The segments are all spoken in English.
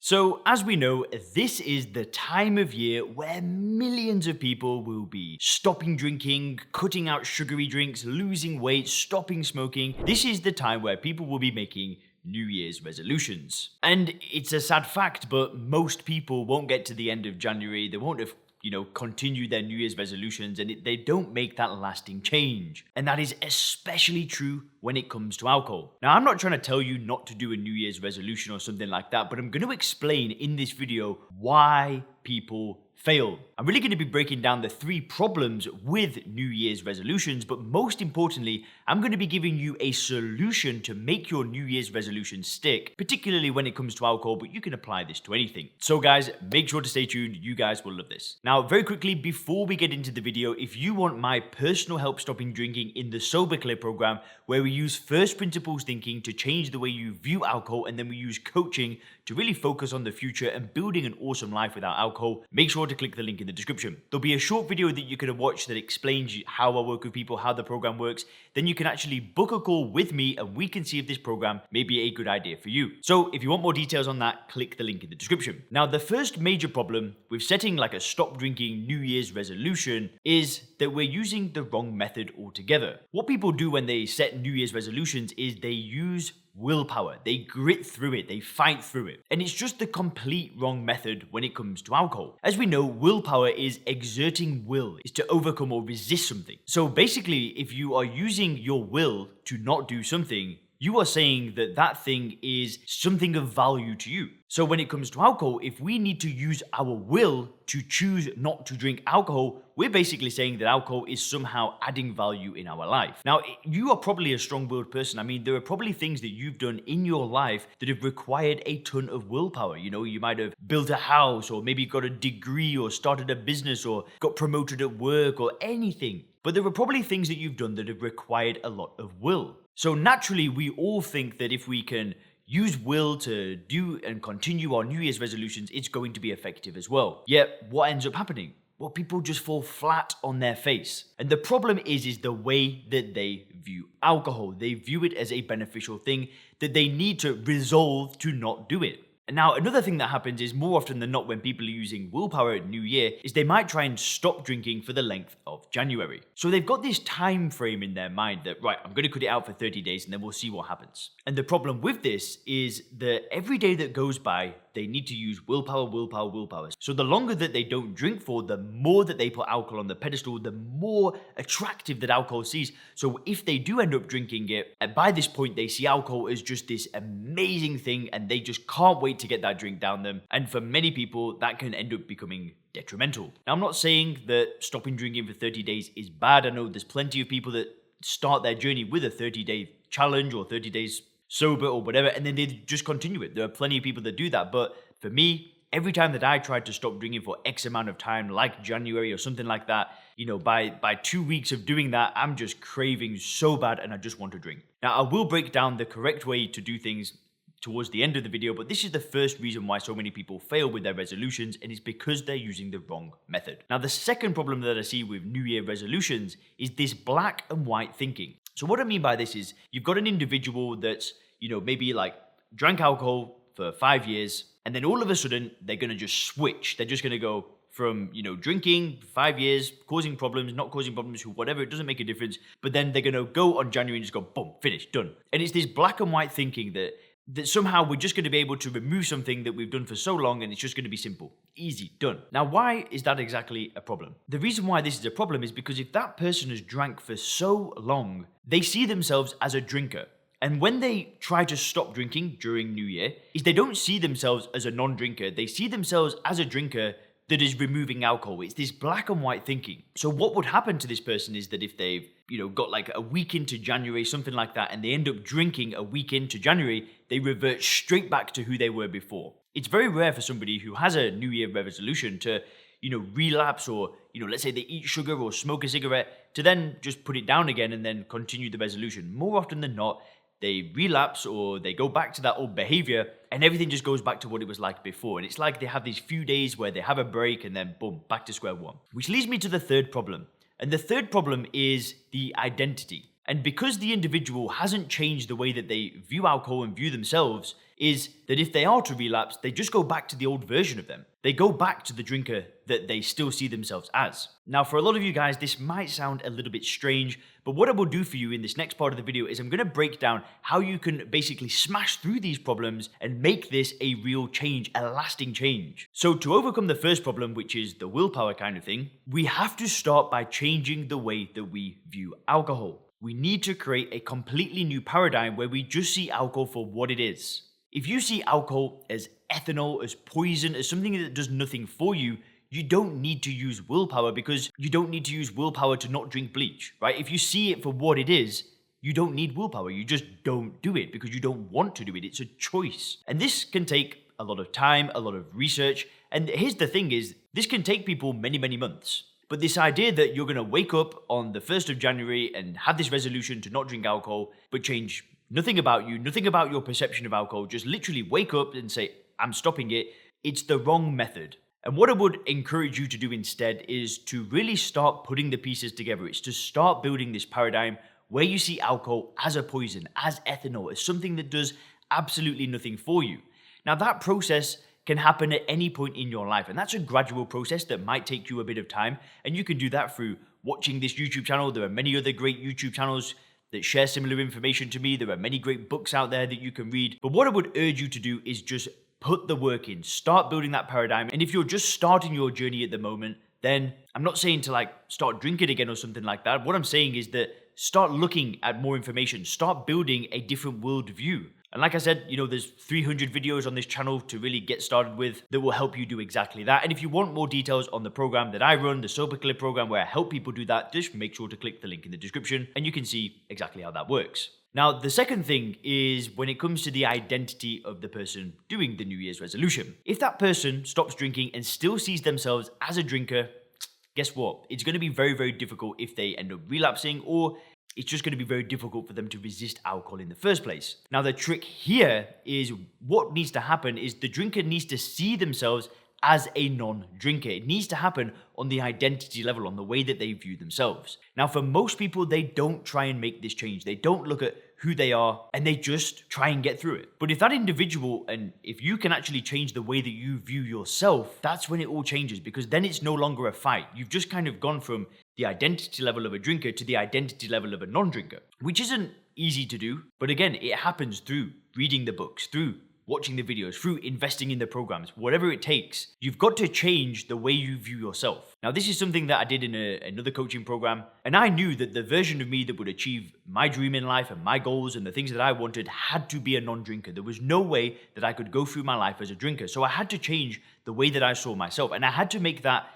So, as we know, this is the time of year where millions of people will be stopping drinking, cutting out sugary drinks, losing weight, stopping smoking. This is the time where people will be making New Year's resolutions. And it's a sad fact, but most people won't get to the end of January. They won't have continue their New Year's resolutions and they don't make that lasting change. And that is especially true when it comes to alcohol. Now, I'm not trying to tell you not to do a New Year's resolution or something like that, but I'm going to explain in this video why people fail. I'm really going to be breaking down the 3 problems with New Year's resolutions, but most importantly, I'm going to be giving you a solution to make your New Year's resolution stick, particularly when it comes to alcohol, but you can apply this to anything. So guys, make sure to stay tuned. You guys will love this. Now, very quickly, before we get into the video, if you want my personal help stopping drinking in the Sober Clear program, where we use first principles thinking to change the way you view alcohol, and then we use coaching to really focus on the future and building an awesome life without alcohol, make sure to click the link in the description. There'll be a short video that you can watch that explains how I work with people, how the program works. Then you can actually book a call with me and we can see if this program may be a good idea for you. So if you want more details on that, click the link in the description. Now, the first major problem with setting like a stop drinking New Year's resolution is that we're using the wrong method altogether. What people do when they set New Year's resolutions is they use willpower. They grit through it, they fight through it. And it's just the complete wrong method when it comes to alcohol. As we know, willpower is exerting will, is to overcome or resist something. So basically, if you are using your will to not do something, you are saying that that thing is something of value to you. So when it comes to alcohol, if we need to use our will to choose not to drink alcohol, we're basically saying that alcohol is somehow adding value in our life. Now, you are probably a strong-willed person. I mean, there are probably things that you've done in your life that have required a ton of willpower. You know, you might have built a house or maybe got a degree or started a business or got promoted at work or anything. But there are probably things that you've done that have required a lot of will. So naturally, we all think that if we can use will to do and continue our New Year's resolutions, it's going to be effective as well. Yet, what ends up happening? Well, people just fall flat on their face. And the problem is the way that they view alcohol. They view it as a beneficial thing that they need to resolve to not do it. And now, another thing that happens is more often than not when people are using willpower at New Year is they might try and stop drinking for the length of January. So they've got this time frame in their mind that, right, I'm going to cut it out for 30 days and then we'll see what happens. And the problem with this is that every day that goes by, they need to use willpower. So the longer that they don't drink for, the more that they put alcohol on the pedestal, the more attractive that alcohol sees. So if they do end up drinking it, and by this point they see alcohol as just this amazing thing and they just can't wait to get that drink down them. And for many people, that can end up becoming detrimental. Now, I'm not saying that stopping drinking for 30 days is bad. I know there's plenty of people that start their journey with a 30-day challenge or 30 days sober or whatever, and then they just continue it. There are plenty of people that do that. But for me, every time that I tried to stop drinking for X amount of time, like January or something like that, by 2 weeks of doing that, I'm just craving so bad and I just want to drink. Now, I will break down the correct way to do things towards the end of the video, but this is the first reason why so many people fail with their resolutions, and it's because they're using the wrong method. Now, the second problem that I see with New Year resolutions is this black and white thinking. So what I mean by this is you've got an individual that's, maybe like drank alcohol for 5 years, and then all of a sudden they're going to just switch. They're just going to go from, drinking 5 years, causing problems, not causing problems, whatever, it doesn't make a difference. But then they're going to go on January and just go, boom, finished, done. And it's this black and white thinking that somehow we're just going to be able to remove something that we've done for so long and it's just going to be simple, easy, done. Now, why is that exactly a problem? The reason why this is a problem is because if that person has drank for so long, they see themselves as a drinker. And when they try to stop drinking during New Year, is they don't see themselves as a non-drinker. They see themselves as a drinker that is removing alcohol. It's this black and white thinking. So what would happen to this person is that if they've, got like a week into January, something like that, and they end up drinking a week into January, they revert straight back to who they were before. It's very rare for somebody who has a New Year resolution to, relapse or, let's say they eat sugar or smoke a cigarette, to then just put it down again and then continue the resolution. More often than not, they relapse or they go back to that old behavior and everything just goes back to what it was like before. And it's like they have these few days where they have a break and then boom, back to square one. Which leads me to the third problem. And the third problem is the identity. And because the individual hasn't changed the way that they view alcohol and view themselves, is that if they are to relapse, they just go back to the old version of them. They go back to the drinker that they still see themselves as. Now, for a lot of you guys, this might sound a little bit strange, but what I will do for you in this next part of the video is I'm going to break down how you can basically smash through these problems and make this a real change, a lasting change. So to overcome the first problem, which is the willpower kind of thing, we have to start by changing the way that we view alcohol. We need to create a completely new paradigm where we just see alcohol for what it is. If you see alcohol as ethanol, as poison, as something that does nothing for you, you don't need to use willpower, because you don't need to use willpower to not drink bleach, right? If you see it for what it is, you don't need willpower. You just don't do it because you don't want to do it. It's a choice. And this can take a lot of time, a lot of research. And here's the thing is, this can take people many, many months. But this idea that you're going to wake up on the 1st of January and have this resolution to not drink alcohol, but change nothing about you, nothing about your perception of alcohol, just literally wake up and say, I'm stopping it, it's the wrong method. And what I would encourage you to do instead is to really start putting the pieces together. It's to start building this paradigm where you see alcohol as a poison, as ethanol, as something that does absolutely nothing for you. Now, that process can happen at any point in your life, and that's a gradual process that might take you a bit of time, and you can do that through watching this YouTube channel. There are many other great YouTube channels that share similar information to me. There are many great books out there that you can read. But what I would urge you to do is just put the work in, start building that paradigm. And if you're just starting your journey at the moment, then I'm not saying to start drinking again or something like that. What I'm saying is that start looking at more information, start building a different worldview. And like I said, there's 300 videos on this channel to really get started with that will help you do exactly that. And if you want more details on the program that I run, the Sober Killer program, where I help people do that, just make sure to click the link in the description and you can see exactly how that works. Now, the second thing is when it comes to the identity of the person doing the New Year's resolution. If that person stops drinking and still sees themselves as a drinker, guess what? It's going to be very, very difficult if they end up relapsing, or it's just going to be very difficult for them to resist alcohol in the first place. Now, the trick here is what needs to happen is the drinker needs to see themselves as a non-drinker. It needs to happen on the identity level, on the way that they view themselves. Now, for most people, they don't try and make this change. They don't look at who they are and they just try and get through it. But if that individual, and if you can actually change the way that you view yourself, that's when it all changes, because then it's no longer a fight. You've just kind of gone from the identity level of a drinker to the identity level of a non-drinker, which isn't easy to do. But again, it happens through reading the books, through watching the videos, through investing in the programs, whatever it takes. You've got to change the way you view yourself. Now, this is something that I did in another coaching program, and I knew that the version of me that would achieve my dream in life and my goals and the things that I wanted had to be a non-drinker. There was no way that I could go through my life as a drinker. So I had to change the way that I saw myself, and I had to make that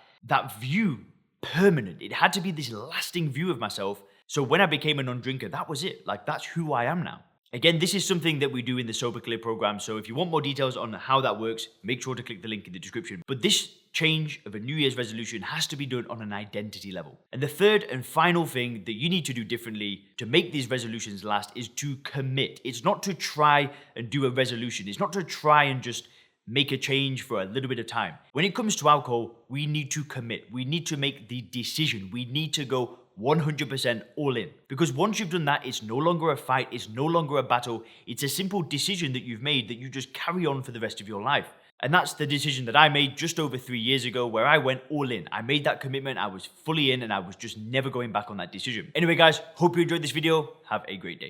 view permanent. It had to be this lasting view of myself. So when I became a non-drinker, that was it. That's who I am now. Again, this is something that we do in the Sober Clear program. So if you want more details on how that works, make sure to click the link in the description. But this change of a New Year's resolution has to be done on an identity level. And the third and final thing that you need to do differently to make these resolutions last is to commit. It's not to try and do a resolution. It's not to try and just make a change for a little bit of time. When it comes to alcohol, we need to commit. We need to make the decision. We need to go 100% all in. Because once you've done that, it's no longer a fight, it's no longer a battle, it's a simple decision that you've made that you just carry on for the rest of your life. And that's the decision that I made just over 3 years ago, where I went all in. I made that commitment, I was fully in, and I was just never going back on that decision. Anyway guys, hope you enjoyed this video. Have a great day.